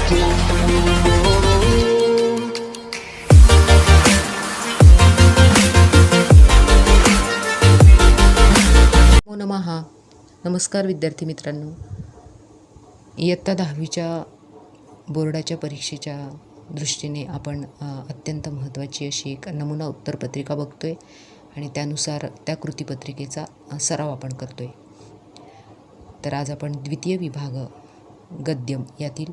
नमो नमः. नमस्कार विद्यार्थी मित्रांनो. इयत्ता 10वीच्या बोर्डाच्या परीक्षेच्या दृष्टीने आपण अत्यंत महत्त्वाची अशी एक नमुना उत्तरपत्रिका बघतोय आणि त्यानुसार त्या कृतीपत्रिकेचा सराव आपण करतोय. तर आज आपण द्वितीय विभाग गद्यम यातील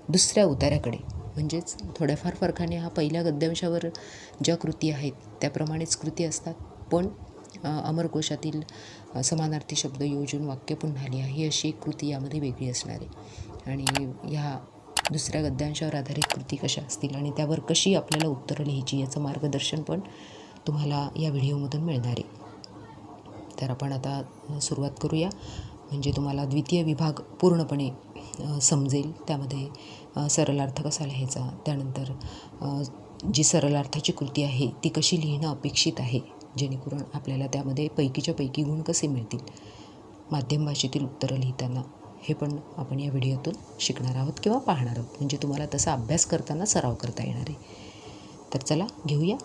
दुसऱ्या उतार्याकडे, म्हणजेच थोड्याफार फरकाने हा पहिल्या गद्यांशावर ज्या कृती आहेत त्याप्रमाणेच कृती असतात, पण अमरकोशातील समानार्थी शब्द योजून वाक्य पुन्हा लिहा ही अशी एक कृती यामध्ये वेगळी असणार आहे. आणि ह्या दुसऱ्या गद्यांशावर आधारित कृती कशा असतील आणि त्यावर कशी आपल्याला उत्तरं लिहायची याचं मार्गदर्शन पण तुम्हाला या व्हिडिओमधून मिळणार आहे. तर आपण आता सुरुवात करूया, म्हणजे तुम्हाला द्वितीय विभाग पूर्णपणे समजेल. त्यामध्ये सरलार्थ कसा लिहायचा, त्यानंतर जी सरलार्थाची कृती आहे ती कशी लिहिणं अपेक्षित आहे, जेणेकरून आपल्याला त्यामध्ये पैकीच्या पैकी गुण कसे मिळतील माध्यम भाषेतील उत्तरं लिहिताना, हे पण आपण या व्हिडिओतून शिकणार आहोत किंवा पाहणार आहोत. म्हणजे तुम्हाला तसा अभ्यास करताना सराव करता येणार आहे. तर चला घेऊया.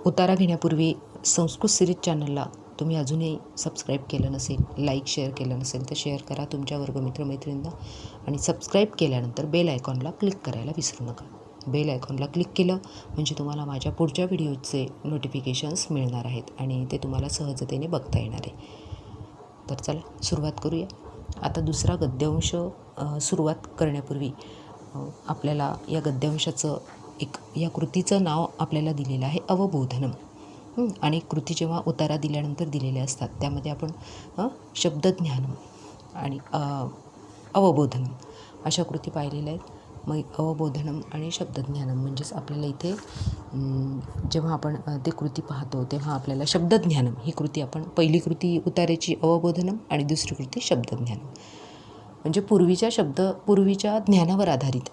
उतारा घेण्यापूर्वी संस्कृत सिरीज चॅनलला तुम्ही अजूनही सबस्क्राईब केलं नसेल, लाईक शेअर केलं नसेल तर शेअर करा तुमच्या वर्गमित्रमैत्रिणींना, आणि सबस्क्राईब केल्यानंतर बेल आयकॉनला क्लिक करायला विसरू नका. बेल आयकॉनला क्लिक केलं म्हणजे तुम्हाला माझ्या पुढच्या व्हिडिओचे नोटिफिकेशन्स मिळणार आहेत आणि ते तुम्हाला सहजतेने बघता येणार आहे. तर चला सुरुवात करूया. आता दुसरा गद्यांश सुरुवात करण्यापूर्वी आपल्याला या गद्यांशाचं या कृतीचं नाव आपल्याला दिलेलं आहे अवबोधनम. आणि कृती जेव्हा उतारा दिल्यानंतर दिलेल्या असतात त्यामध्ये आपण शब्दज्ञानम आणि अवबोधनम अशा कृती पाहिलेल्या आहेत. मग अवबोधनम आणि शब्दज्ञानम म्हणजेच आपल्याला इथे जेव्हा आपण ते कृती पाहतो तेव्हा आपल्याला शब्दज्ञानम ही कृती, आपण पहिली कृती उतार्याची अवबोधनम आणि दुसरी कृती शब्दज्ञानम, म्हणजे पूर्वीच्या ज्ञानावर आधारित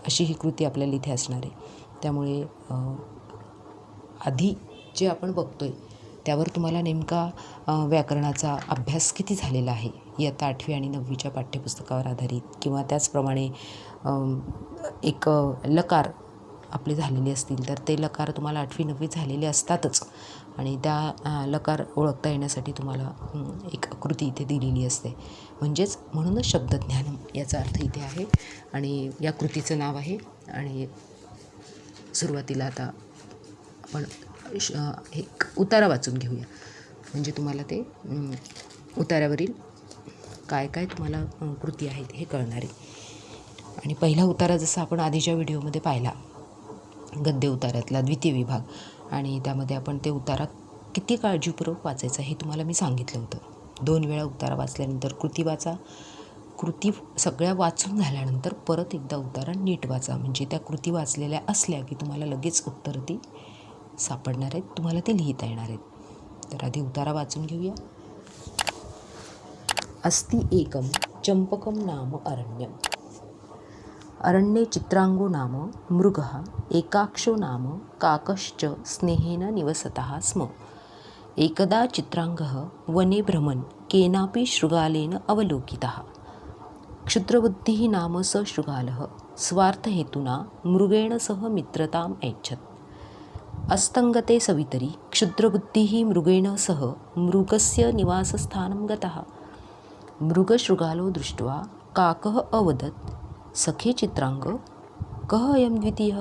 अशी ही कृती आपल्याला इथे असणार आहे. त्यामुळे आधी जे आपण बघतोय त्यावर तुम्हाला नेमका व्याकरणाचा अभ्यास किती झालेला आहे इयत्ता 8वी आणि 9वीच्या पाठ्यपुस्तकावर आधारित, किंवा त्याचप्रमाणे एक लकार आपले झालेले असतील तर ते लकार तुम्हाला 8वी 9वी झालेले असतातच, आणि त्या लकार ओळखता येण्यासाठी तुम्हाला एक कृती इथे दिलेली असते. म्हणूनच शब्दज्ञानम याचा अर्थ इथे आहे आणि या कृतीचं नाव आहे. आणि सुरुवातीला आता आपण एक उतारा वाचून घेऊया, म्हणजे तुम्हाला ते उतार्यावरील काय काय तुम्हाला कृती आहेत हे कळणार आहे. आणि पहिला उतारा जसा आपण आधीच्या व्हिडिओमध्ये पाहिला गद्य उतार्यातला द्वितीय विभाग, आणि त्यामध्ये आपण ते उतारा किती काळजीपूर्वक वाचायचा हे तुम्हाला मी सांगितलं होतं. 2 वेळा उतारा वाचल्यानंतर कृती वाचा. कृती सगळ्या वाचून झाल्यानंतर परत एकदा उतारा नीट वाचा, म्हणजे त्या कृती वाचलेल्या असल्या की तुम्हाला लगेच उत्तर ती सापडणार आहेत, तुम्हाला ते लिहिता येणार आहेत. तर आधी उतारा वाचून घेऊया. अस्ति एकम चंपकम नाम अरण्यम. अरण्ये चित्रांगो नाम मृगः एकाक्षो नाम काकश्च स्नेहेन निवसतः स्म. एकदा चित्रांगः वने भ्रमन् केनापि शृगालेन अवलोकितः. क्षुद्रबुद्धिः नाम स शृगालः स्वार्थहेतुना मृगेण सह मित्रताम् ऐच्छत्. अस्तंगते सवितरी क्षुद्रबुद्धिः मृगेण सह मृगस्य निवासस्थानं गतः. मृगशृगालो दृष्ट्वा काकः अवदत्, सखे चित्रांग कः अयं द्वितीयः.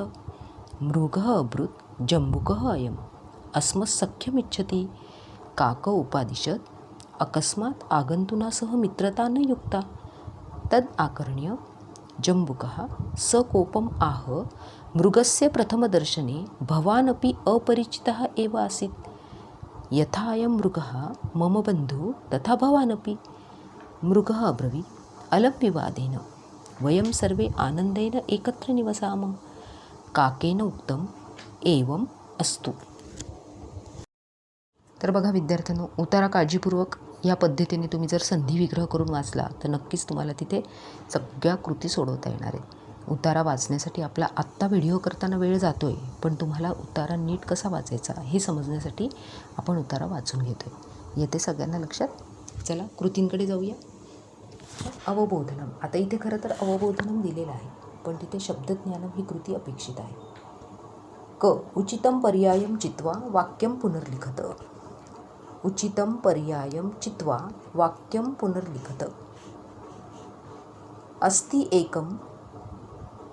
मृगः अब्रुत्, जम्बुकः अयम् अस्मत्सख्यमिच्छति. काक उपादिशत्, अकस्मात् आगन्तुना सह मित्रता न युक्ता. तद् आकर्ण्य जम्बुकः सकोपम् आह, मृगस्य प्रथमदर्शने भवानपि अपरिचितः एव आसीत्. यथा अयं मृगः मम बन्धुः तथा भवानपि. मृगः अब्रवीत्, अलं विवादेन वयं सर्वे आनंदेन एकत्र निवसामः. काकेन उक्तम् एवम् अस्तु. तर बघा विद्यार्थ्यांनो, उतारा काळजीपूर्वक या पद्धतीने तुम्ही जर संधी विग्रह करून वाचला तर नक्कीच तुम्हाला तिथे सगळ्या कृती सोडवता येणार आहेत. उतारा वाचण्यासाठी आपला आत्ता व्हिडिओ करताना वेळ जातो आहे, पण तुम्हाला उतारा नीट कसा वाचायचा हे समजण्यासाठी आपण उतारा वाचून घेतो आहे. येते सगळ्यांना लक्षात? चला कृतींकडे जाऊया. अवबोधनम. आता इथे खरं तर अवबोधनम दिलेलं आहे, पण तिथे शब्दज्ञानम ही कृती अपेक्षित आहे. क. उचितम पर्यायम चित्वा वाक्यम पुनर्लिखत. उचितम पर्यायम चित्वा वाक्यम पुनर्लिखत. अस्ति एकम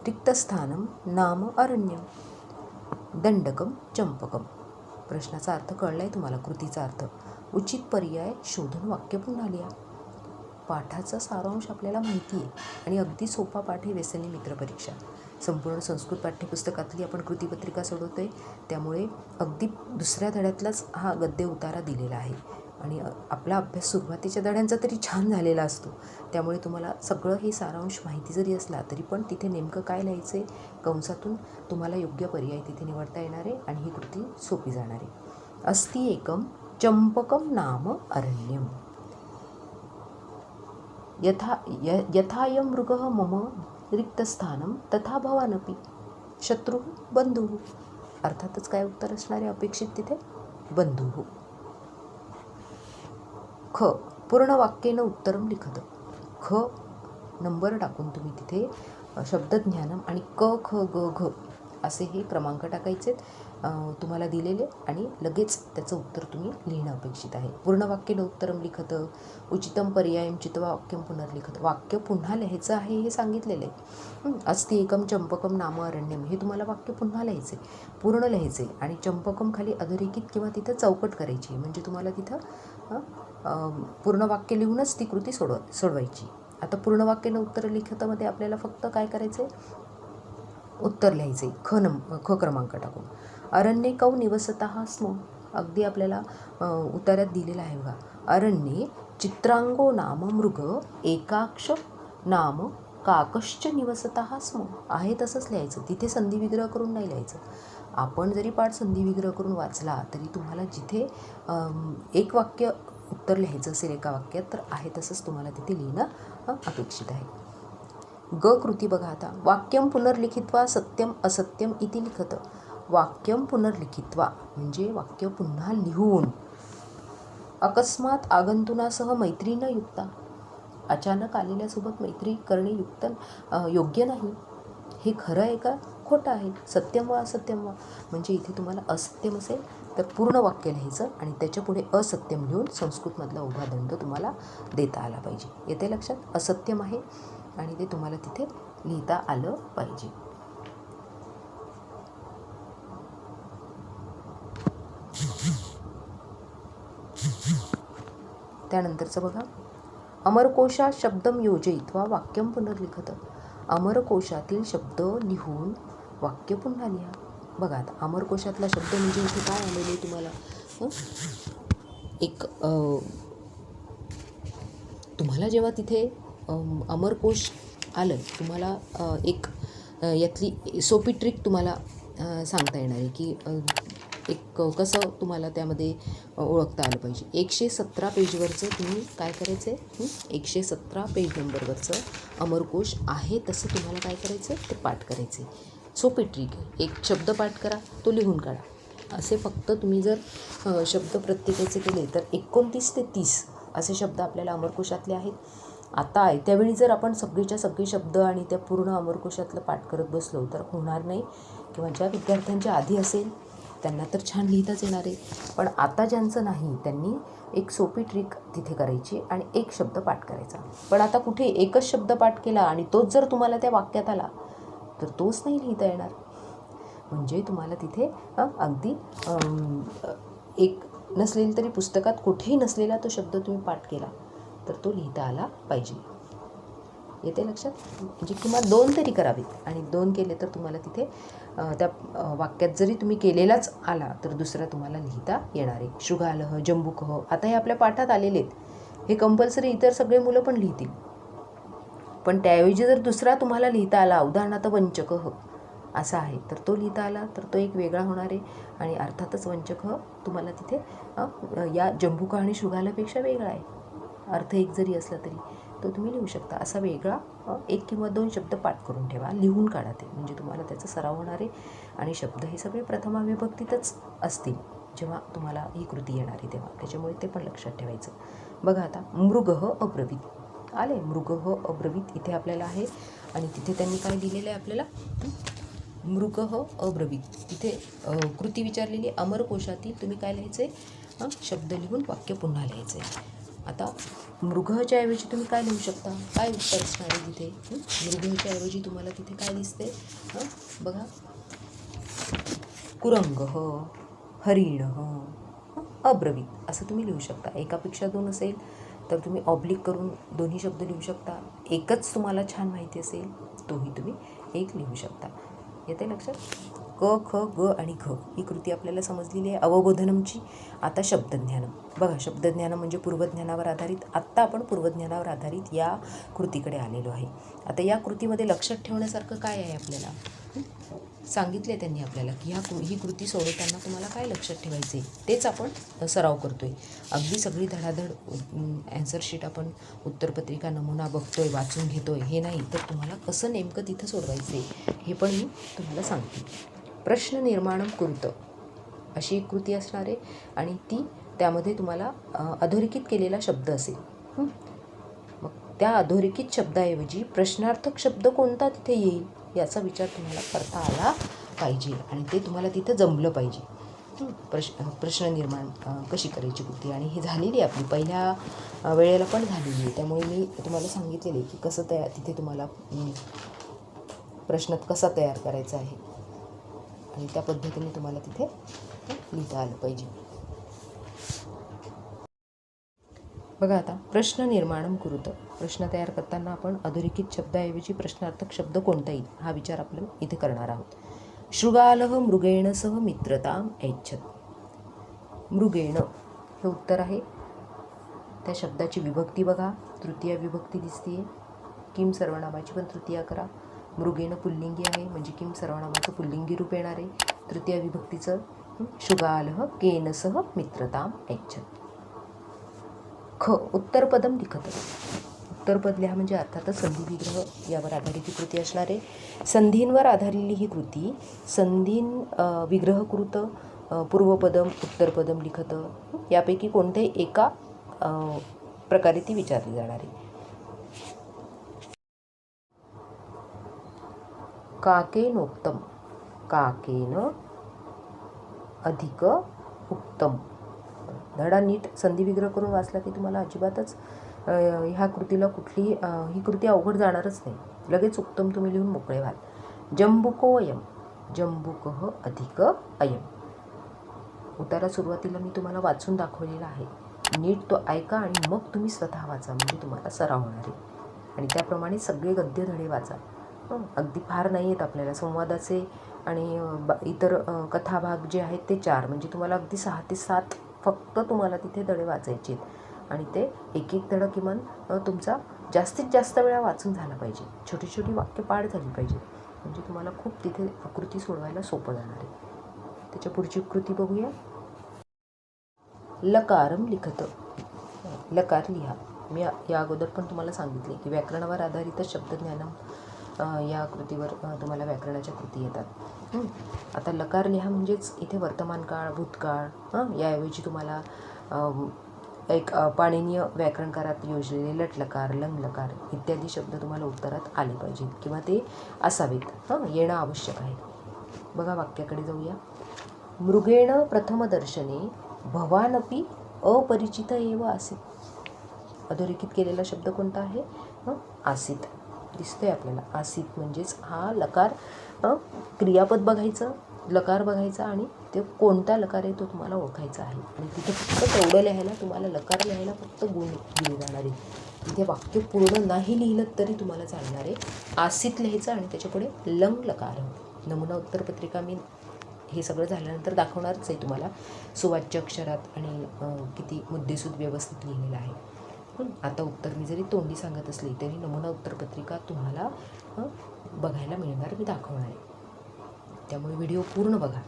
रिक्तस्थानम नाम अरण्यम. दंडकम चंपकम. प्रश्नाचा अर्थ कळला आहे तुम्हाला, कृतीचा अर्थ. उचित पर्याय शोधून वाक्य पुन्हा लिहा. पाठाचा सारांश आपल्याला माहिती आहे आणि अगदी सोपा पाठ आहे व्यसनी मित्र परीक्षा. संपूर्ण संस्कृत पाठ्यपुस्तकातली आपण कृतीपत्रिका सोडवतोय, त्यामुळे अगदी दुसऱ्या धड्यातलाच हा गद्य उतारा दिलेला आहे आणि आपला अभ्यास सुरुवातीच्या धड्यांचा तरी छान झालेला असतो. त्यामुळे तुम्हाला सगळं हे सारांश माहिती जरी असला तरी पण तिथे नेमकं काय लिहायचं आहे, कंसातून तुम्हाला योग्य पर्याय तिथे निवडता येणार आहे आणि ही कृती सोपी जाणार आहे. अस्ति एकम चंपकम नाम अरण्यम. यथायं मृगः मम रिक्तस्थानं तथा भवानपि शत्रुः बंधुः. अर्थातच काय उत्तर असणारे अपेक्षित तिथे, बंधुः. ख. पूर्ण वाक्येन उत्तरम लिखत. ख नंबर टाकून तुम्ही तिथे शब्दज्ञानम आणि क ख ग घ असे हे क्रमांक टाकायचे तुम्हाला दिलेले आणि लगेच त्याचं उत्तर तुम्ही लिहिणं अपेक्षित आहे. पूर्ण वाक्येन उत्तरम लिखत. उचितम पर्यायम चित्वा वाक्यम पुनर्लिखत. वाक्य पुन्हा लिहायचं आहे हे सांगितलेलं आहे. अस्ति एकम चंपकम नाम अरण्यम हे तुम्हाला वाक्य पुन्हा लिहायचे, पूर्ण लिहायचे आणि चंपकम खाली अधोरेखित किंवा तिथं चौकट करायची, म्हणजे तुम्हाला तिथं पूर्ण वाक्य लिहूनच ती कृती सोडवायची. आता पूर्ण वाक्यानं उत्तर लिखितमध्ये आपल्याला फक्त काय करायचं आहे, उत्तर लिहायचे ख क्रमांक टाकून. अरण्ये कौ निवसतः स्म. अगदी आपल्याला उत्तरात दिलेलं आहे बघा. अरण्ये चित्रांगो नाम मृग एकाक्ष नाम काकश्च निवसतः स्म. आहे तसंच लिहायचं, तिथे संधिविग्रह करून नाही लिहायचं. आपण जरी पाठ संधिविग्रह करून वाचला तरी तुम्हाला जिथे एक वाक्य उत्तर लिहायचं असेल एका वाक्यात, तर आहे तसंच तुम्हाला तिथे लिहिणं अपेक्षित आहे. ग कृती बघा आता. वाक्यम पुनर्लिखित्वा सत्यम असत्यम इति लिखत. वाक्यम पुनर्लिखित्वा म्हणजे वाक्य पुन्हा लिहून. अकस्मात आगंतुनासह मैत्री न युक्ता. अचानक आलेल्यासोबत मैत्री करणे योग्य नाही. हे खरं आहे का खोटं आहे, सत्यम वा असत्यम वा. म्हणजे इथे तुम्हाला असत्यम असेल तर पूर्ण वाक्य लिहायचं आणि त्याच्यापुढे असत्यम लिहून संस्कृतमधला उभा दंड तुम्हाला देता आला पाहिजे. येते लक्षात. असत्यम आहे आणि ते तुम्हाला तिथे लिहिता आलं पाहिजे. त्यानंतरचं बघा. अमरकोशात शब्दम योजयित्वा वाक्यम पुनर्लिखत. अमरकोशातील शब्द लिहून वाक्य पुन्हा लिहा. बघा आता अमरकोशातला शब्द म्हणजे इथे काय आलेले तुम्हाला, एक तुम्हाला जेव्हा तिथे अमरकोश आलं, तुम्हाला एक यातली सोपी ट्रिक तुम्हाला सांगता येणार आहे की एक कसं तुम्हाला त्यामध्ये ओळखता आलं पाहिजे. 117 पेजवरचं तुम्ही काय करायचं आहे, 117 पेज नंबरवरचं अमरकोश आहे तसं तुम्हाला काय करायचं आहे, ते पाठ करायचे. सोपी ट्रिक आहे. एक शब्द पाठ करा, तो लिहून काढा. असे फक्त तुम्ही जर शब्द प्रत्येकाचे केले तर 29 ते 30 असे शब्द आपल्याला अमरकोशातले आहेत. आता आहे त्यावेळी जर आपण सगळेच्या सगळे शब्द आणि त्या पूर्ण अमरकोशातलं पाठ करत बसलो तर होणार नाही. किंवा ज्या विद्यार्थ्यांच्या आधी असेल त्यांना तर छान लिहिताच येणार आहे, पण आता ज्यांचं नाही त्यांनी एक सोपी ट्रिक तिथे करायची आणि एक शब्द पाठ करायचा. पण आता कुठे एकच शब्द पाठ केला आणि तोच जर तुम्हाला त्या वाक्यात आला तर तोच नाही लिहिता येणार. म्हणजे तुम्हाला तिथे अगदी एक नसलेली तरी पुस्तकात कुठेही नसलेला तो शब्द तुम्ही पाठ केला तर तो लिहिता आला पाहिजे. येते लक्षात. म्हणजे किंवा 2 तरी करावेत आणि 2 केले तर तुम्हाला तिथे त्या वाक्यात जरी तुम्ही केलेलाच आला तर दुसरा तुम्हाला लिहिता येणार आहे. शृगालह, जंबुकह आता हे आपल्या पाठात आलेले आहेत. हे कंपल्सरी इतर सगळे मुलं पण लिहितील, पण त्याऐवजी जर दुसरा तुम्हाला लिहिता आला, उदाहरणार्थ वंचकह असा आहे, तर तो लिहिता आला तर तो एक वेगळा होणार आहे आणि अर्थातच वंचकह तुम्हाला तिथे या जंबुका आणि शृगालपेक्षा वेगळा आहे. अर्थ एक जरी असला तरी तो तुम्ही लिहू शकता. असा वेगळा 1 किंवा 2 शब्द पाठ करून ठेवा, लिहून काढा ते, म्हणजे तुम्हाला त्याचा सराव होणार आहे आणि शब्द हे सगळे प्रथमा विभक्तीतच असतील जेव्हा तुम्हाला ही कृती येणार आहे तेव्हा. त्याच्यामुळे ते पण लक्षात ठेवायचं. बघा आता. मृगः अब्रवीत. आले. मृगः अब्रवीत इथे आपल्याला आहे आणि तिथे त्यांनी काय दिलेलं आहे आपल्याला, मृगः अब्रवीत. तिथे कृती विचारलेली. अमरकोशातील तुम्ही काय लिहायचं आहे, शब्द लिहून वाक्य पुन्हा लिहायचं आहे. आता मृगच्या ऐवजी तुम्ही काय लिहू शकता, काय उत्तर असणार आहे तिथे, मृगच्या ऐवजी तुम्हाला तिथे काय दिसते, बघा, कुरंगः, हरिणः, अब्रवीत असं तुम्ही लिहू शकता. एकापेक्षा दोन असेल तर तुम्ही ऑब्लिक करून दोन्ही शब्द लिहू शकता. एकच तुम्हाला छान माहिती असेल तोही तुम्ही एक लिहू शकता. येते लक्षात. क, ख, ग आणि घ ही कृती आपल्याला समजलेली आहे अवबोधनमची. आता शब्दज्ञानम. बघा, शब्दज्ञानम म्हणजे पूर्वज्ञानावर आधारित. आत्ता आपण पूर्वज्ञानावर आधारित या कृतीकडे आलेलो आहे. आता या कृतीमध्ये लक्षात ठेवण्यासारखं काय आहे आपल्याला, सांगितले त्यांनी आपल्याला की ही कृती सोडवताना तुम्हाला काय लक्षात ठेवायचे, तेच आपण सराव करतो आहे. अगदी सगळी धडाधड ॲन्सर शीट आपण उत्तरपत्रिका नमुना बघतो आहे, वाचून घेतो आहे, हे नाही तर तुम्हाला कसं नेमकं तिथं सोडवायचे हे पण मी तुम्हाला सांगते. प्रश्न निर्माणम कुरुतं अशी एक कृती असणार आहे आणि ती त्यामध्ये तुम्हाला अधोरेखित केलेला शब्द असेल. मग त्या अधोरेखित शब्दाऐवजी प्रश्नार्थक शब्द कोणता तिथे येईल याचा विचार तुम्हाला करता आला पाहिजे आणि ते तुम्हाला तिथं जमलं पाहिजे. प्रश्न निर्माण कशी करायची कृती, आणि ही झालेली आहे आपली पहिल्या वेळेला पण झालेली आहे. त्यामुळे मी तुम्हाला सांगितलेले की कसं तिथे तुम्हाला प्रश्न कसा तयार करायचा आहे आणि त्या पद्धतीने तुम्हाला तिथे लिहिता आलं पाहिजे. बघा, आता प्रश्न निर्माणम कुरुतं. प्रश्न तयार करताना आपण अधोरेखित शब्दाऐवजी प्रश्नार्थक शब्द कोणता येईल हा विचार आपण इथे करणार आहोत. शृगालः मृगेण सह मित्रताम ऐच्छत्. मृगेण हे उत्तर आहे. त्या शब्दाची विभक्ती बघा, तृतीय विभक्ती दिसते. किम सर्वनामाची पण तृतीया करा. मृगेण पुल्लिंगी आहे म्हणजे किम सर्वनामाचं पुल्लिंगी रूप येणार आहे. तृतीय विभक्तीचं शृगालः केन सह मित्रताम ऐच्छत्. ख, उत्तरपदम लिखत. उत्तरपद लिहा म्हणजे अर्थातच संधी विग्रह यावर आधारित ही कृती असणार आहे. संधींवर आधारलेली ही कृती संधीन विग्रह कृत, पूर्वपदम उत्तरपदम लिखत यापैकी कोणत्याही एका प्रकारे ती विचारली जाणार आहे. काकेनोक्तम, काकेन अधिक उक्तम. धडा नीट संधी विग्रह करून वाचला की तुम्हाला अजिबातच ह्या कृतीला ही कृती अवघड जाणारच नाही. लगेच उत्तम तुम्ही लिहून मोकळे व्हाल. जंबुको अयम, जंबुकः अधिक अयम. उतारा सुरुवातीला मी तुम्हाला वाचून दाखवलेला आहे. नीट तो ऐका आणि मग तुम्ही स्वतः वाचा म्हणजे तुम्हाला सराव होणार आहे. आणि त्याप्रमाणे सगळे गद्य धडे वाचा. अगदी फार नाही आहेत आपल्याला. संवादाचे आणि इतर कथाभाग जे आहेत ते 4 म्हणजे तुम्हाला अगदी 6 ते 7 फक्त तुम्हाला तिथे धडे वाचायचे आहेत आणि ते एक धडा किमान तुमचा जास्तीत जास्त वेळा वाचून झाला पाहिजे. छोटी छोटी वाक्य पाठ झाली पाहिजे म्हणजे तुम्हाला खूप तिथे आकृती सोडवायला सोपं जाणार आहे. त्याच्या पुढची कृती बघूया. लकारम लिखत. लकार लिहा. मी या अगोदर पण तुम्हाला सांगितले की व्याकरणावर आधारितच शब्दज्ञानम या कृतीवर तुम्हाला व्याकरणाच्या कृती येतात. आता लकार लिहा म्हणजेच इथे वर्तमान काळ, भूतकाळ, याऐवजी तुम्हाला एक पाणिनीय व्याकरणकारात योजलेले लटलकार, लंगलकार इत्यादी शब्द तुम्हाला उत्तरात आले पाहिजेत किंवा ते असावेत. येणं आवश्यक आहे. बघा, वाक्याकडे जाऊया. मृगेण प्रथमदर्शने भवानपि अपरिचित एव आसीत. अधोरेखित केलेला शब्द कोणता आहे, आसीत दिसतोय आपल्याला. आसीत म्हणजेच हा लकार, क्रियापद बघायचं, लकार बघायचा आणि ते कोणता लकार आहे तो तुम्हाला ओळखायचा आहे. आणि तिथे फक्त तेवढं लिहायला, तुम्हाला लकार लिहायला फक्त गुण दिले जाणार आहे. तिथे वाक्य पूर्ण नाही लिहिलं तरी तुम्हाला चालणार आहे. आसीत लिहायचं आणि त्याच्यापुढे लंग लकार. नमुना उत्तरपत्रिका मी हे सगळं झाल्यानंतर दाखवणारच आहे तुम्हाला, सुवाच्य अक्षरात आणि किती मुद्देसूद व्यवस्थित लिहिलेलं आहे. आता उत्तर मी जरी तोंडी सांगत असली तरी नमुना उत्तरपत्रिका तुम्हाला बघायला मिळणार, मी दाखवणार आहे. त्यामुळे व्हिडिओ पूर्ण बघा.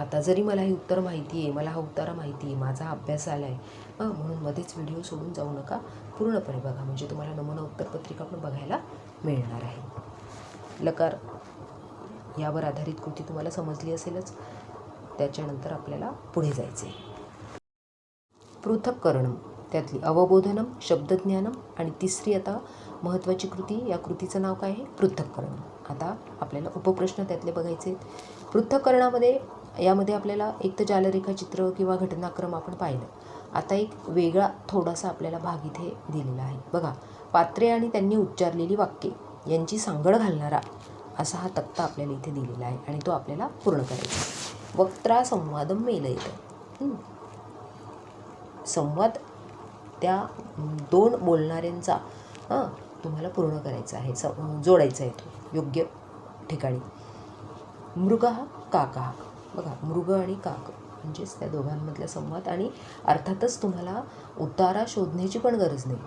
आता जरी मला हे उत्तर माहिती आहे, मला हा उत्तर माहिती आहे, माझा अभ्यास झाला आहे म्हणून मध्येच व्हिडिओ सोडून जाऊ नका, पूर्णपणे बघा म्हणजे तुम्हाला नमुना उत्तरपत्रिका पण बघायला मिळणार आहे. लकार यावर आधारित कृती तुम्हाला समजली असेलच. त्याच्यानंतर आपल्याला पुढे जायचे. पृथक्करण. त्यातली अवबोधनम, शब्दज्ञानम आणि तिसरी आता महत्त्वाची कृती, या कृतीचं नाव काय आहे? पृथक्करण. आता आपल्याला उपप्रश्न त्यातले बघायचे आहेत. पृथक्करणामध्ये यामध्ये आपल्याला एक तर जालरेखाचित्र किंवा घटनाक्रम आपण पाहिलं. आता एक वेगळा थोडासा आपल्याला भाग इथे दिलेला आहे बघा. पात्रे आणि त्यांनी उच्चारलेली वाक्ये यांची सांगड घालणारा असा हा तक्ता आपल्याला इथे दिलेला आहे आणि तो आपल्याला पूर्ण करायचा. वक्त्रा संवादम मेलयेत. संवाद त्या दोन बोलणाऱ्यांचा तुम्हाला पूर्ण करायचा आहे, जोडायचा आहे तो योग्य ठिकाणी. मृगः काकः. बघा, मृग आणि काक म्हणजेच त्या दोघांमधला संवाद. आणि अर्थातच तुम्हाला उतारा शोधण्याची पण गरज नाही.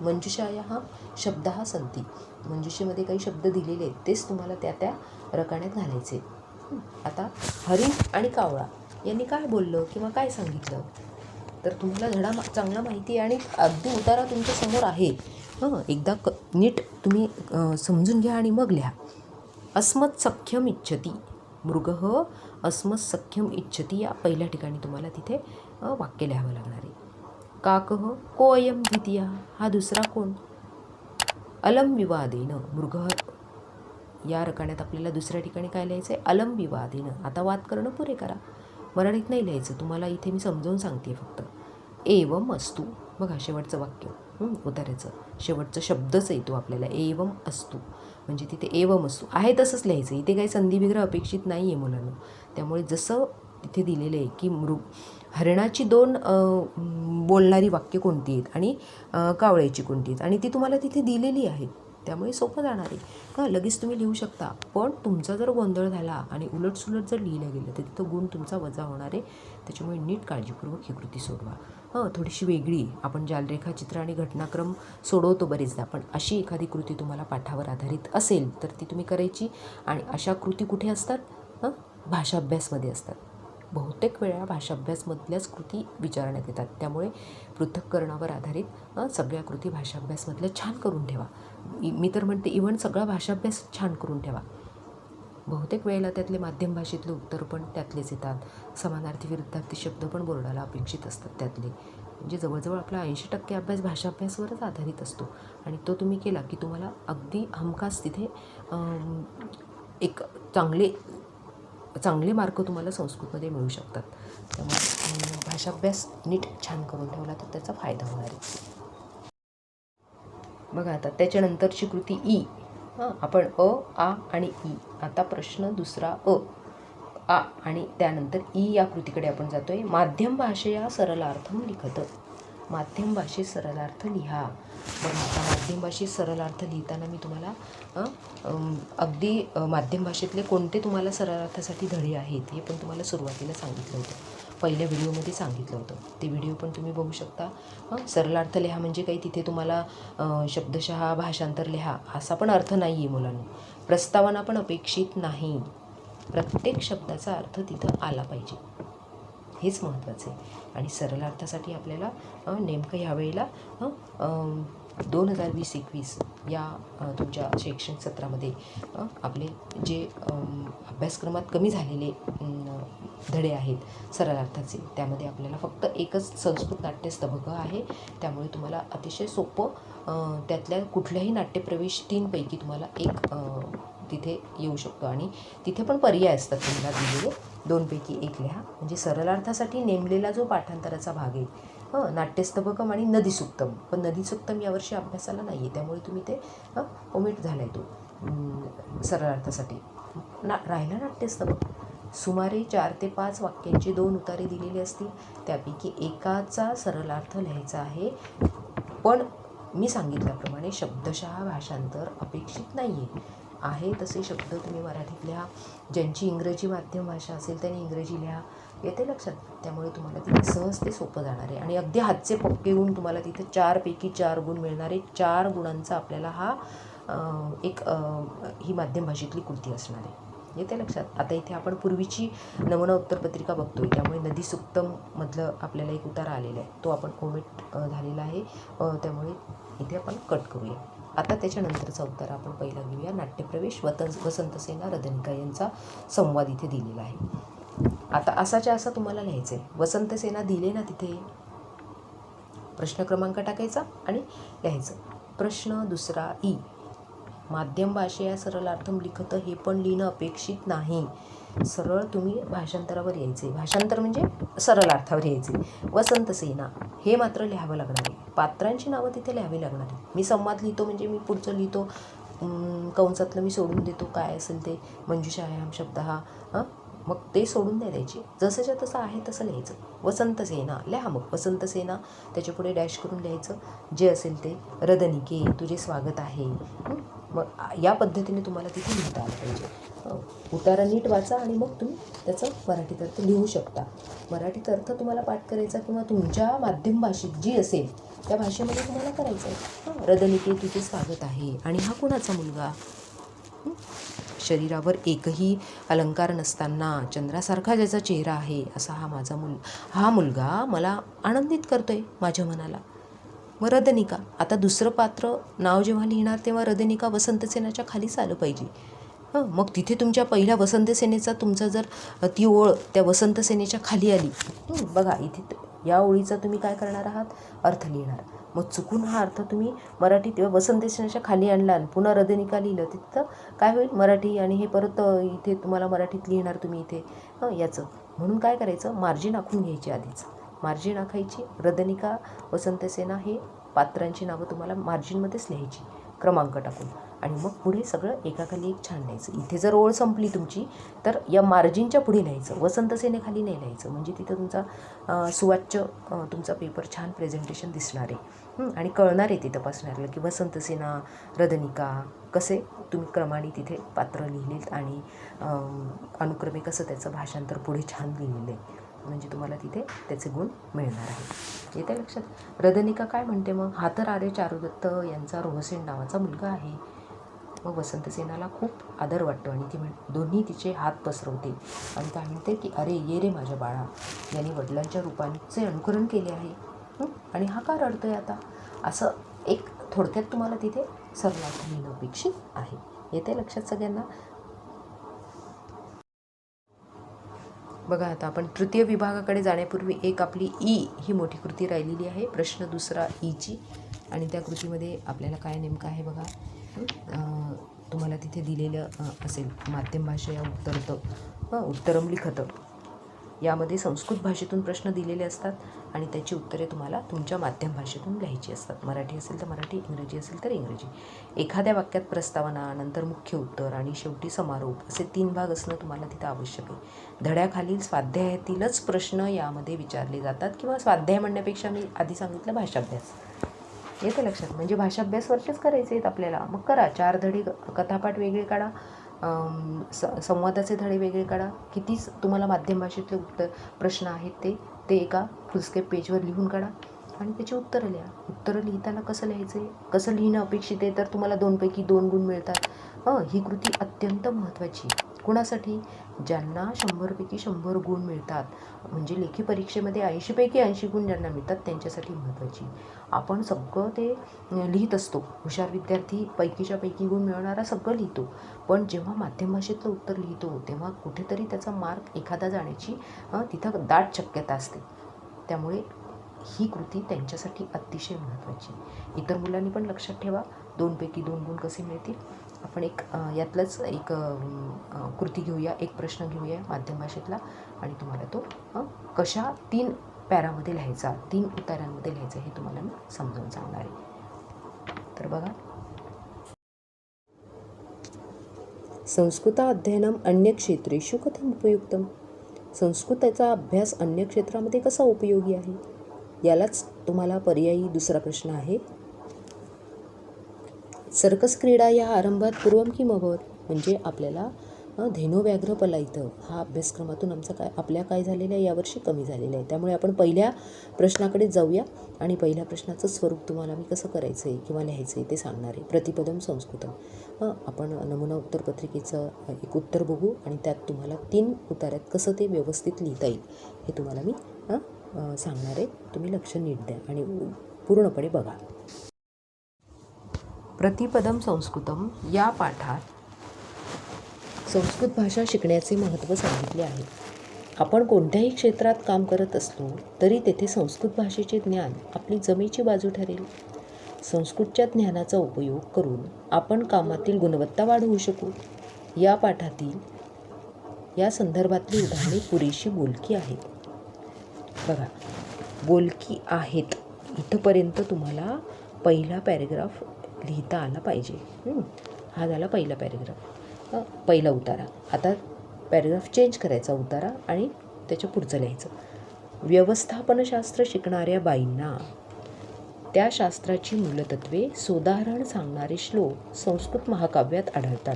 मंजुषायाः शब्दः सन्ति. मंजुषेमध्ये काही शब्द दिलेले आहेत, तेच तुम्हाला त्या त्या रकान्यात घालायचे. आता हरिण आणि कावळा यांनी काय बोललं किंवा काय सांगितलं, तर तुम्हाला धडा चांगला माहिती आहे आणि अगदी उतारा तुमच्या समोर आहे. एकदा नीट तुम्ही समजून घ्या आणि मग लिहा. अस्मत् सख्यम इच्छती. मृगः अस्मत् सख्यम इच्छती या पहिल्या ठिकाणी तुम्हाला तिथे वाक्य लिहावं लागणार आहे. काकः कोऽयं द्वितीयः. हा दुसरा कोण? अलम विवादेन. मृगः या रकान्यात आपल्याला दुसऱ्या ठिकाणी काय लिहायचं आहे? अलम विवादेन. आता वाद करणं पुरे करा. मराठीत नाही लिहायचं, तुम्हाला इथे मी समजावून सांगते फक्त. एवम अस्तु. बघा, शेवटचं वाक्य उतार्याचं शेवटचं शब्दच येतो आपल्याला, एवम अस्तु. म्हणजे तिथे एवम अस्तु आहे तसंच लिहायचं. इथे काही संधिविग्रह अपेक्षित नाही आहे मुलांना. त्यामुळे जसं तिथे दिलेलं आहे की हरिणाची दोन बोलणारी वाक्य कोणती आहेत आणि कावळ्याची कोणती आहेत आणि ती तुम्हाला तिथे दिलेली आहेत, त्यामुळे सोपं जाणार आहे. लगेच तुम्ही लिहू शकता. पण तुमचा जर गोंधळ झाला आणि उलटसुलट जर लिहिलं गेलं तर तिथं गुण तुमचा वजा होणार आहे. त्याच्यामुळे नीट काळजीपूर्वक ही कृती सोडवा. थोडीशी वेगळी आपण जालरेखाचित्र आणि घटनाक्रम सोडवतो बरेचदा, पण अशी एखादी कृती तुम्हाला पाठावर आधारित असेल तर ती तुम्ही करायची. आणि अशा कृती कुठे असतात? भाषा अभ्यासमध्ये असतात. बहुतेक वेळा भाषा अभ्यासमधल्याच कृती विचारण्यात येतात. त्यामुळे पृथक्करणावर आधारित सगळ्या कृती भाषा अभ्यासमधल्या छान करून ठेवा. मी तर म्हणते इव्हन सगळा भाषा अभ्यास छान करून ठेवा. बहुतेक वेळेला त्यातले माध्यम भाषेतले उत्तर पण त्यातलेच येतात. समानार्थी विरुद्धार्थी शब्द पण बोर्डाला अपेक्षित असतात त्यातले. म्हणजे जवळजवळ आपला 80% अभ्यास भाषा अभ्यासावरच आधारित असतो आणि तो तुम्ही केला की तुम्हाला अगदी हमखास तिथे एक चांगले मार्क तुम्हाला संस्कृतमध्ये मिळू शकतात. त्यामुळे भाषा अभ्यास नीट छान करून ठेवला तर त्याचा फायदा होणार आहे. बघा, आता त्याच्यानंतरची कृती ई. आपण अ, आ आणि ई. आता प्रश्न दुसरा आ आणि त्यानंतर ई या कृतीकडे आपण जातो आहे. माध्यम भाषेया सरलार्थम लिखत. माध्यम भाषेत सरलार्थ लिहा. बघा, आता माध्यम भाषेत सरलार्थ लिहिताना मी तुम्हाला अगदी माध्यम भाषेतले कोणते तुम्हाला सरलार्थासाठी धडे आहेत हे पण तुम्हाला सुरुवातीला सांगितलं होतं. पहिल्या व्हिडिओमध्ये सांगितलं होतं. ते व्हिडिओ पण तुम्ही बघू शकता. सरलार्थ लिहा म्हणजे काही तिथे तुम्हाला शब्दशः भाषांतर लिहा असा पण अर्थ नाही आहे मुलांना. प्रस्तावना पण अपेक्षित नाही. प्रत्येक शब्दाचा अर्थ तिथं आला पाहिजे, हेच महत्त्वाचं आहे. आणि सरलार्थासाठी आपल्याला नेमकं ह्यावेळेला 2020-21 या तुमच्या शैक्षणिक सत्रामध्ये आपले जे अभ्यासक्रमात कमी झालेले धडे आहेत सरलार्थाचे, त्यामध्ये आपल्याला फक्त एकच संस्कृत नाट्यस्तबक आहे. त्यामुळे तुम्हाला अतिशय सोपं त्यातल्या कुठल्याही नाट्यप्रवेश 3पैकी तुम्हाला एक तिथे येऊ शकतो आणि तिथे पण पर्याय असतात तुम्हाला दिलेले. 2पैकी 1 लिहा. म्हणजे सरलार्थासाठी नेमलेला जो पाठांतराचा भाग आहे नाट्यस्तबकम आणि नदीसुक्तम, पण नदीसुक्तम यावर्षी अभ्यासाला नाही आहे, त्यामुळे तुम्ही ते ओमिट झाला आहे तो सरलार्थासाठी. राहिला नाट्यस्तबक. सुमारे 4 ते 5 वाक्यांचे 2 उतारे दिलेले असतील, त्यापैकी एकाचा सरलार्थ लिहायचा आहे. पण मी सांगितल्याप्रमाणे शब्दशः भाषांतर अपेक्षित नाही आहे तसे शब्द तुम्ही मराठीत लिहा. ज्यांची इंग्रजी माध्यम भाषा असेल त्यांनी इंग्रजी लिहा. येते लक्षात. त्यामुळे तुम्हाला तिथे सहज ते सोपं जाणार आहे आणि अगदी हातचे पक्के गुण तुम्हाला तिथे 4पैकी 4 गुण मिळणार आहे. 4 गुणांचा आपल्याला हा ही माध्यम भाषेतली कृती असणार आहे. येते लक्षात. आता इथे आपण पूर्वीची नमुना उत्तरपत्रिका बघतोय, त्यामुळे नदीसुक्तममधलं आपल्याला एक उतारा आलेला आहे, तो आपण ओमिट झालेला आहे. त्यामुळे इथे आपण कट करूया. आता त्याच्यानंतरचा उत्तर आपण पहिला घेऊया. नाट्यप्रवेश वसंतसेना रदनिका यांचा संवाद इथे दिलेला आहे. आता असाच्या असा तुम्हाला लिहायचं आहे. वसंतसेना दिले ना तिथे, प्रश्न क्रमांक टाकायचा आणि लिहायचं. प्रश्न दुसरा ई, माध्यम भाषेया सरलार्थम लिखत हे पण लिहिणं अपेक्षित नाही. सरळ तुम्ही भाषांतरावर यायचे. भाषांतर म्हणजे सरलार्थावर यायचे. वसंत सेना हे मात्र लिहावं लागणार आहे. पात्रांची नावं तिथे लिहावी लागणार आहे. मी संवाद लिहितो म्हणजे मी पुढचं लिहितो, कंसातलं मी सोडून देतो काय असेल ते, मंजुषायाम शब्द हा मग ते सोडून द्यायचे. जसंच्या तसं आहे तसं लिहायचं. वसंत सेना लिहा. मग वसंत सेना त्याच्यापुढे डॅश करून लिहायचं जे असेल ते. रदनिके तुझे स्वागत आहे. मग या पद्धतीने तुम्हाला तिथे लिहिता आलं पाहिजे. उतारा नीट वाचा आणि मग तुम्ही त्याचं मराठीत अर्थ लिहू शकता. मराठीत अर्थ तुम्हाला पाठ करायचा किंवा तुमच्या माध्यम भाषेत जी असेल त्या भाषेमध्ये तुम्हाला करायचं आहे. रदनिके तुझे स्वागत आहे. आणि हा कुणाचा मुलगा? शरीरावर एकही अलंकार नसताना चंद्रासारखा ज्याचा चेहरा आहे असा हा मुलगा मला आनंदित करतोय माझ्या मनाला. मग रदनिका, आता दुसरं पात्र नाव जेव्हा लिहिणार तेव्हा रदनिका वसंतसेनाच्या खालीच आलं पाहिजे. मग तिथे तुमच्या पहिल्या वसंतसेनेचा तुमचा जर ती ओळ त्या वसंतसेनेच्या खाली आली, बघा इथे या ओळीचा तुम्ही काय करणार आहात? अर्थ लिहिणार. मग चुकून हा अर्थ तुम्ही मराठीत वसंतसेनेच्या खाली आणला आणि पुन्हा रदनिका लिहिलं तिथं काय होईल? मराठी आणि हे परत इथे तुम्हाला मराठीत लिहिणार तुम्ही इथे याचं. म्हणून काय करायचं? मार्जिन आखून घ्यायची आधीच. मार्जिन आखायची. रदनिका वसंतसेना हे पात्रांची नावं तुम्हाला मार्जिनमध्येच लिहायची क्रमांक टाकून. आणि मग पुढे सगळं एकाखाली एक छान लिहायचं. इथे जर ओळ संपली तुमची तर या मार्जिनच्या पुढे लिहायचं. वसंतसेनेखाली नाही लिहायचं. म्हणजे तिथं तुमचा सुवाच्य तुमचा पेपर छान प्रेझेंटेशन दिसणार आहे आणि कळणार आहे तिथं तपासणाऱ्याला की वसंतसेना रदनिका कसे तुम्ही क्रमाने तिथे पात्र लिहिलेत आणि अनुक्रमे कसं त्याचं भाषांतर पुढे छान लिहिलेलं आहे. म्हणजे तुम्हाला तिथे त्याचे गुण मिळणार आहे. येते लक्षात? रदनिका काय म्हणते मग? हा तर आर्य चारुदत्त यांचा रोहसेन नावाचा मुलगा आहे. मग वसंतसेनाला खूप आदर वाटतो आणि ती दोन्ही तिचे हात पसरवते आणि काय म्हणते की अरे ये रे माझ्या बाळा, यांनी वडिलांच्या रूपांचे अनुकरण केले आहे आणि हा का रडतोय आता? असं एक थोडक्यात तुम्हाला तिथे सरलार्थ लिहिणं अपेक्षित आहे. येते लक्षात सगळ्यांना? बघा आता आपण तृतीय विभागाकडे जाण्यापूर्वी एक आपली ई ही मोठी कृती राहिलेली आहे. प्रश्न दुसरा ईची. आणि त्या कृतीमध्ये आपल्याला काय नेमकं आहे बघा. तुम्हाला तिथे दिलेलं असेल माध्यम भाषेया उत्तरम लिखत. यामध्ये संस्कृत भाषेतून प्रश्न दिलेले असतात आणि त्याची उत्तरे तुम्हाला तुमच्या माध्यम भाषेतून लिहायची असतात. मराठी असेल तर मराठी, इंग्रजी असेल तर इंग्रजी. एखाद्या वाक्यात प्रस्तावना, नंतर मुख्य उत्तर आणि शेवटी समारोप असे 3 भाग असणं तुम्हाला तिथं आवश्यक आहे. धड्याखालील स्वाध्यायातीलच प्रश्न यामध्ये विचारले जातात किंवा स्वाध्याय म्हणण्यापेक्षा मी आधी सांगितलं भाषाभ्यास. येते लक्षात? म्हणजे भाषाभ्यासवरचेच करायचे आहेत आपल्याला. मग करा. 4 धडे कथापाठ वेगळे काढा, संवादाचे धडे वेगळे काढा. कितीच तुम्हाला माध्यम भाषेतले प्रश्न आहेत ते एका फुलस्केप पेजवर लिहून काढा आणि त्याची उत्तरं लिहा. उत्तरं लिहिताना कसं लिहायचं आहे? कसं लिहिणं अपेक्षित आहे? तर तुम्हाला 2 पैकी 2 गुण मिळतात. ही कृती अत्यंत महत्त्वाची. कुणासाठी? ज्यांना 100 पैकी 100 गुण मिळतात. म्हणजे लेखी परीक्षेमध्ये 80 पैकी 80 गुण ज्यांना मिळतात त्यांच्यासाठी महत्त्वाची. आपण सगळं ते लिहित असतो. हुशार विद्यार्थी पैकीच्या पैकी गुण मिळवणारा सगळं लिहितो. पण जेव्हा माध्यम भाषेतलं उत्तर लिहितो तेव्हा कुठेतरी त्याचा मार्क एखादा जाण्याची तिथं दाट शक्यता असते. त्यामुळे ही कृती त्यांच्यासाठी अतिशय महत्त्वाची. इतर मुलांनी पण लक्षात ठेवा 2 पैकी 2 गुण कसे मिळतील. आपण यातलंच एक कृती घेऊया, एक प्रश्न घेऊया माध्यम भाषेतला आणि तुम्हाला तो कशा 3 पॅरामध्ये लिहायचा, 3 उतारांमध्ये लिहायचा हे तुम्हाला मी समजावून सांगणार आहे. तर बघा. संस्कृत अध्ययनम अन्य क्षेत्रेषु कथम उपयुक्तम. संस्कृताचा अभ्यास अन्य क्षेत्रामध्ये कसा उपयोगी आहे? यालाच तुम्हाला पर्यायी दुसरा प्रश्न आहे. सर्कस क्रीडा या आरंभात पूर्वम किम अभवत. म्हणजे आपल्याला धेनो व्याघ्र पलायितं हा अभ्यासक्रमातून आपल्या काय झालेलं आहे यावर्षी कमी झालेलं आहे. त्यामुळे आपण पहिल्या प्रश्नाकडे जाऊया आणि पहिल्या प्रश्नाचं स्वरूप तुम्हाला मी कसं करायचं आहे किंवा लिहायचं आहे ते सांगणार आहे. प्रतिपदम संस्कृतम. आपण नमुना उत्तरपत्रिकेचं एक उत्तर बघू आणि त्यात तुम्हाला 3 उतार्यात कसं ते व्यवस्थित लिहिता येईल हे तुम्हाला मी सांगणार आहे. तुम्ही लक्ष नीट द्या आणि पूर्णपणे बघा. प्रतिपदम संस्कृतम या पाठात संस्कृत भाषा शिकण्याचे महत्त्व सांगितले आहे. आपण कोणत्याही क्षेत्रात काम करत असलो तरी तेथे संस्कृत भाषेचे ज्ञान आपली जमेची बाजू ठरेल. संस्कृतच्या ज्ञानाचा उपयोग करून आपण कामातील गुणवत्ता वाढवू शकू. या पाठातील या संदर्भातली उदाहरणे पुरेशी बोलकी आहेत. बघा, बोलकी आहेत इथंपर्यंत तुम्हाला पहिला पॅरेग्राफ लिहिता आला पाहिजे. हा झाला पहिला पॅरेग्राफ, पहिला उतारा. आता पॅरेग्राफ चेंज करायचा उतारा आणि त्याच्या पुढचं लिहायचं. व्यवस्थापनशास्त्र शिकणाऱ्या बाईंना त्या शास्त्राची मूलतत्वे सोदाहरण सांगणारे श्लोक संस्कृत महाकाव्यात आढळतात.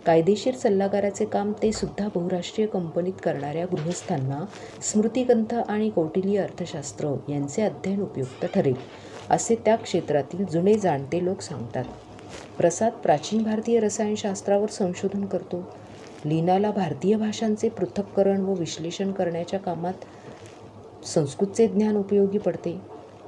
कायदेशीर सल्लागाराचे काम ते सुद्धा बहुराष्ट्रीय कंपनीत करणाऱ्या गृहस्थांना स्मृतिग्रंथ आणि कौटिल्य अर्थशास्त्र यांचे अध्ययन उपयुक्त ठरेल असे त्या क्षेत्रातील जुने जाणते लोक सांगतात. प्रसाद प्राचीन भारतीय रसायनशास्त्रावर संशोधन करतो. लीनाला भारतीय भाषांचे पृथक्करण व विश्लेषण करण्याच्या कामात संस्कृतचे ज्ञान उपयोगी पडते.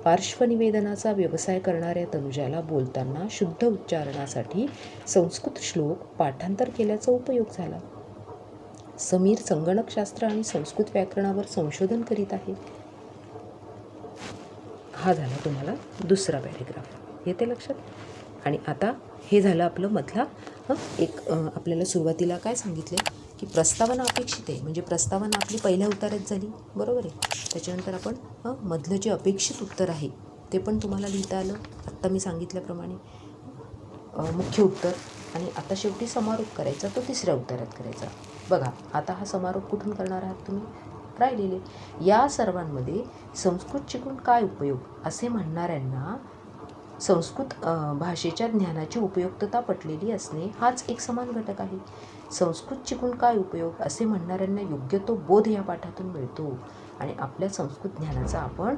पार्श्वनिवेदनाचा व्यवसाय करणाऱ्या तनुजाला बोलताना शुद्ध उच्चारणासाठी संस्कृत श्लोक पाठांतर केल्याचा उपयोग झाला. समीर संगणकशास्त्र आणि संस्कृत व्याकरणावर संशोधन करीत आहे. हा झाला तुम्हाला दुसरा पॅरेग्राफ. येते लक्षात? आणि आता हे झालं आपलं मधला आपल्याला सुरुवातीला काय सांगितले की प्रस्तावना अपेक्षित आहे, म्हणजे प्रस्तावना आपली पहिल्या उतारात झाली, बरोबर आहे. त्याच्यानंतर आपण मधलं जे अपेक्षित उत्तर आहे ते पण तुम्हाला लिहिता आलं आत्ता मी सांगितल्याप्रमाणे, मुख्य उत्तर. आणि आता शेवटी समारोप करायचा, तो तिसऱ्या उत्तरात करायचा. बघा, आता हा समारोप कुठून करणार आहात तुम्ही? राहिलेले या सर्वांमध्ये संस्कृत शिकून काय उपयोग असे म्हणणाऱ्यांना संस्कृत भाषेच्या ज्ञानाची उपयुक्तता पटलेली असणे हाच एक समान घटक आहे. संस्कृत शिकून काय उपयोग असे म्हणणाऱ्यांना योग्य तो बोध या पाठातून मिळतो आणि आपल्या संस्कृत ज्ञानाचा आपण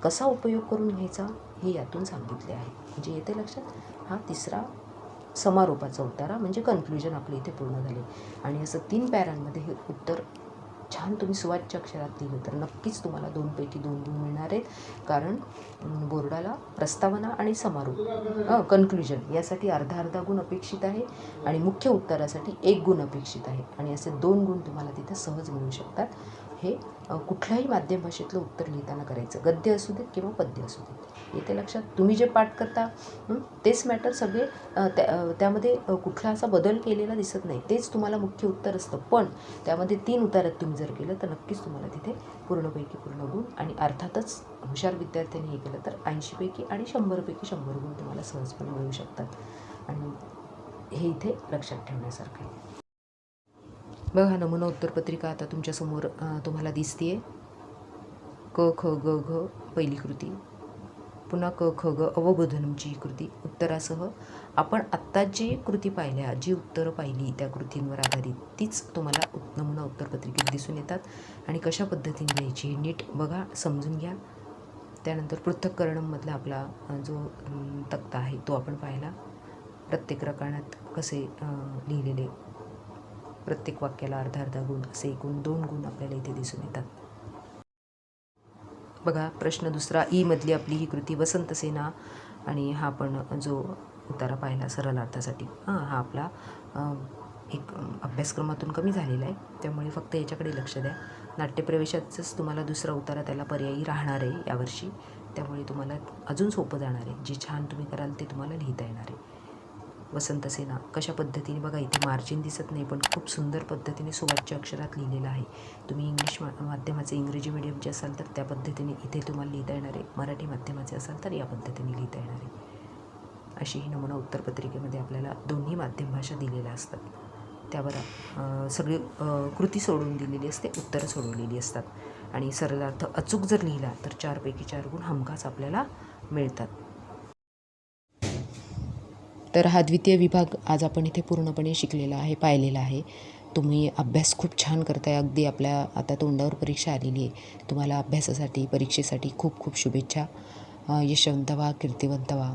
कसा उपयोग करून घ्यायचा हे यातून सांगितले आहे. म्हणजे येते लक्षात? हा तिसरा समारोपाचा उतारा म्हणजे कन्क्लुजन आपले इथे पूर्ण झाले. आणि असं 3 पॅरांमध्ये हे उत्तर छान तुम्ही सुवाच्य अक्षरात लिहिलं तर नक्कीच तुम्हाला 2 पैकी 2 गुण मिळणार आहेत. कारण बोर्डाला प्रस्तावना आणि समारोप कन्क्लुजन यासाठी अर्धा गुण अपेक्षित आहे आणि मुख्य उत्तरासाठी 1 गुण अपेक्षित आहे. आणि असे 2 गुण तुम्हाला तिथे सहज मिळू शकतात. हे कुठल्याही माध्यम भाषेतलं उत्तर लिहिताना करायचं, गद्य असू देत किंवा पद्य असू देत. येते लक्षात? तुम्ही जे पाठ करता तेच मॅटर सगळे त्यामध्ये कुठला असा बदल केलेला दिसत नाही, तेच तुम्हाला मुख्य उत्तर असतं. पण त्यामध्ये 3 उतारात तुम्ही जर केलं तर नक्कीच तुम्हाला तिथे पूर्णपैकी पूर्ण गुण. आणि अर्थातच हुशार विद्यार्थ्यांनी हे केलं तर 80 पैकी आणि 100 पैकी 100 गुण तुम्हाला सहजपणे मिळू शकतात. आणि हे इथे लक्षात ठेवण्यासारखं आहे. बघा, नमुना उत्तरपत्रिका आता तुमच्यासमोर तुम्हाला दिसते. क ख ग घ पहिली कृती, पुन्हा क ख ग अवबोधनमची ही कृती उत्तरासह. आपण आत्ता जी कृती पाहिल्या, जी उत्तरं पाहिली त्या कृतींवर आधारित तीच तुम्हाला नमुना उत्तरपत्रिकेत दिसून येतात. आणि कशा पद्धतीने लिहायची हे नीट बघा, समजून घ्या. त्यानंतर पृथक्करणमधला आपला जो तक्ता आहे तो आपण पाहिला. प्रत्येक रकानात कसे लिहिलेले, प्रत्येक वाक्याला अर्धा गुण असे एकूण 2 गुण आपल्याला इथे दिसून येतात. बघा, प्रश्न दुसरा ई मधली आपली ही कृती वसंतसेना. आणि हा आपण जो उतारा पाहिला सरलार्थासाठी, हा आपला एक अभ्यासक्रमातून कमी झालेला आहे, त्यामुळे फक्त याच्याकडे लक्ष द्या. नाट्यप्रवेशाचंच तुम्हाला दुसरा उतारा त्याला पर्यायी राहणार आहे यावर्षी, त्यामुळे तुम्हाला अजून सोपं जाणार आहे. जे छान तुम्ही कराल ते तुम्हाला लिहिता येणार आहे. वसंतसेना कशा पद्धतीने, बघा इथे मार्जिन दिसत नाही पण खूप सुंदर पद्धतीने सुवाच्य अक्षरात लिहिलेलं आहे. तुम्ही इंग्लिश माध्यमाचे, इंग्रजी मीडियमचे असाल तर त्या पद्धतीने इथे तुम्हाला लिहिता येणार आहे. मराठी माध्यमाचे असाल तर या पद्धतीने लिहिता येणार आहे. अशी ही नमुना उत्तरपत्रिकेमध्ये आपल्याला दोन्ही माध्यम भाषा दिलेल्या असतात. त्यावर सगळी कृती सोडून दिलेली असते, उत्तरं सोडवलेली असतात. आणि सरलार्थ अचूक जर लिहिला तर 4 पैकी 4 गुण हमखास आपल्याला मिळतात. तर हा द्वितीय विभाग आज आपण इथे पूर्णपणे शिकलेला आहे, पाहिलेला आहे. तुम्ही अभ्यास खूप छान करताय. अगदी आपल्या आता तोंडावर परीक्षा आलेली आहे. तुम्हाला अभ्यासासाठी, परीक्षेसाठी खूप खूप शुभेच्छा. यशवंत व्हा, कीर्तिवंत व्हा.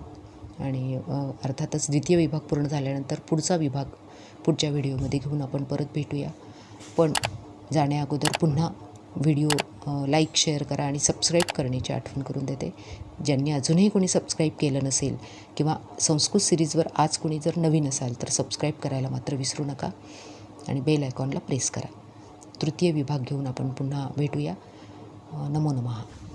आणि अर्थातच द्वितीय विभाग पूर्ण झाल्यानंतर पुढचा विभाग पुढच्या व्हिडिओमध्ये घेऊन आपण परत भेटूया. पण जाण्या अगोदर पुन्हा व्हिडिओ लाईक, शेअर करा आणि सबस्क्राईब करण्याची आठवण करून देते. ज्यांनी अजूनही कोणी सबस्क्राईब केलं नसेल किंवा संस्कृत सिरीजवर आज कोणी जर नवीन असाल तर सबस्क्राईब करायला मात्र विसरू नका आणि बेल आयकॉनला प्रेस करा. तृतीय विभाग घेऊन आपण पुन्हा भेटूया. नमो नमः.